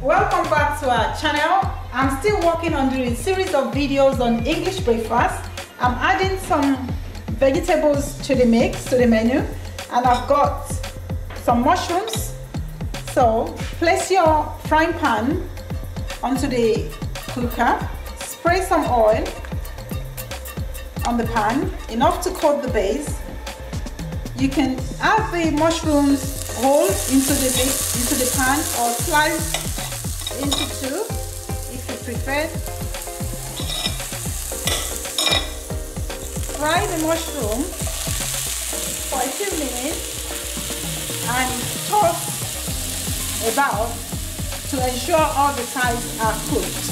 Welcome back to our channel. I'm still working on doing a series of videos on English breakfast. I'm adding some vegetables to the mix, to the menu, and I've got some mushrooms. So place your frying pan onto the cooker, spray some oil on the pan, enough to coat the base. You can add the mushrooms whole into the pan or slice into two if you prefer. Fry the mushroom for a few minutes and toss about to ensure all the sides are cooked.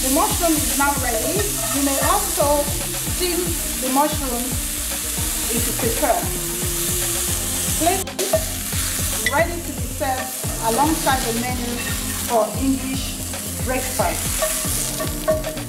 The mushroom is now ready. You may also steam the mushroom if you prefer. Plate ready to be served alongside the menu for English breakfast.